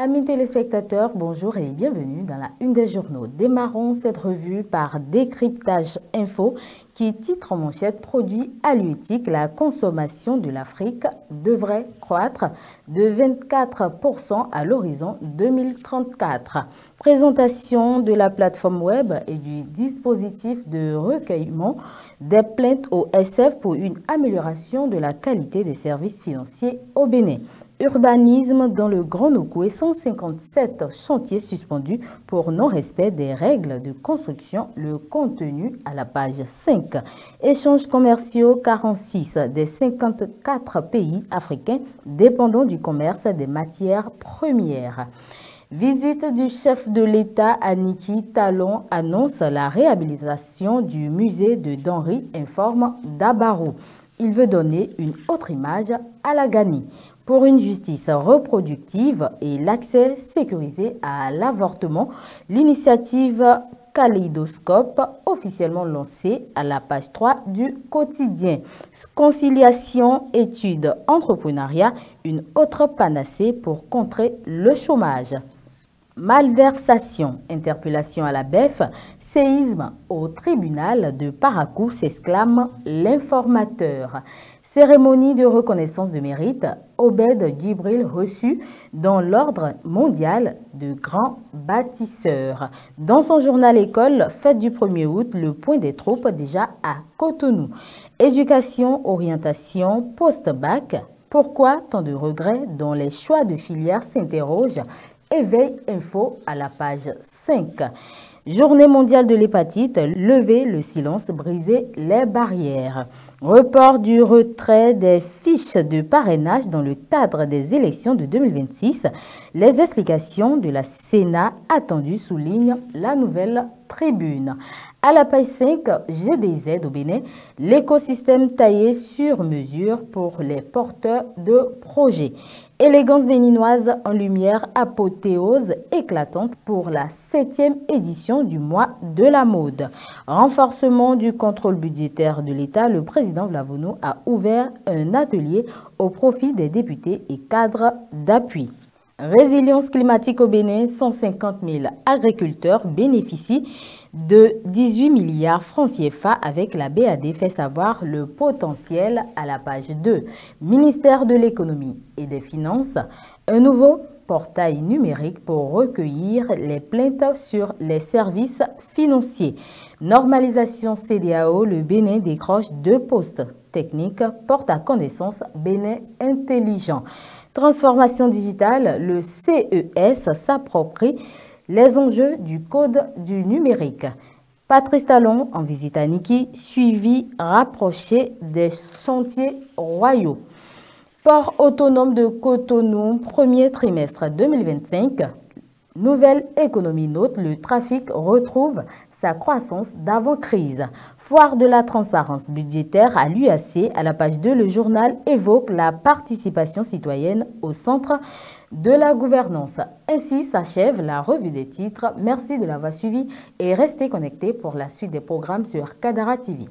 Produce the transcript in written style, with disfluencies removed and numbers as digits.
Amis téléspectateurs, bonjour et bienvenue dans la Une des journaux. Démarrons cette revue par Décryptage Info qui titre en manchette « Produits halieutiques, la consommation de l'Afrique devrait croître de 24% à l'horizon 2034 ». Présentation de la plateforme web et du dispositif de recueillement des plaintes au SF pour une amélioration de la qualité des services financiers au Bénin. Urbanisme dans le Grand Nokoué, 157 chantiers suspendus pour non-respect des règles de construction, le contenu à la page 5. Échanges commerciaux, 46 des 54 pays africains dépendant du commerce des matières premières. Visite du chef de l'État à Niki, Talon annonce la réhabilitation du musée de Denry, informe Dabarou. Il veut donner une autre image à la Ghanie. Pour une justice reproductive et l'accès sécurisé à l'avortement, l'initiative Kaléidoscope, officiellement lancée à la page 3 du quotidien. Conciliation, études, entrepreneuriat, une autre panacée pour contrer le chômage. Malversation, interpellation à la BEF, séisme au tribunal de Parakou, s'exclame l'informateur. Cérémonie de reconnaissance de mérite, Obed Djibril reçu dans l'ordre mondial de grands bâtisseurs. Dans son journal École, fête du 1er août, le point des troupes déjà à Cotonou. Éducation, orientation, post-bac. Pourquoi tant de regrets dont les choix de filière s'interrogent? Éveil info à la page 5. Journée mondiale de l'hépatite, lever le silence, briser les barrières. Report du retrait des fiches de parrainage dans le cadre des élections de 2026. Les explications de la Sénat attendues soulignent la nouvelle tribune. À la page 5, GDZ au Bénin, l'écosystème taillé sur mesure pour les porteurs de projets. Élégance béninoise en lumière, apothéose éclatante pour la 7e édition du mois de la mode. Renforcement du contrôle budgétaire de l'État, le président Vlavono a ouvert un atelier au profit des députés et cadres d'appui. Résilience climatique au Bénin, 150 000 agriculteurs bénéficient de 18 milliards francs CFA avec la BAD, fait savoir le potentiel à la page 2. Ministère de l'économie et des finances, un nouveau portail numérique pour recueillir les plaintes sur les services financiers. Normalisation CEDEAO, le Bénin décroche 2 postes techniques, porte à connaissance Bénin intelligent. Transformation digitale, le CES s'approprie les enjeux du code du numérique. Patrice Talon en visite à Niki, suivi rapproché des chantiers royaux. Port autonome de Cotonou, premier trimestre 2025. Nouvelle économie note, le trafic retrouve sa croissance d'avant-crise. Foire de la transparence budgétaire à l'UAC, à la page 2, le journal évoque la participation citoyenne au centre de la gouvernance. Ainsi s'achève la revue des titres. Merci de l'avoir suivi et restez connectés pour la suite des programmes sur Kadara TV.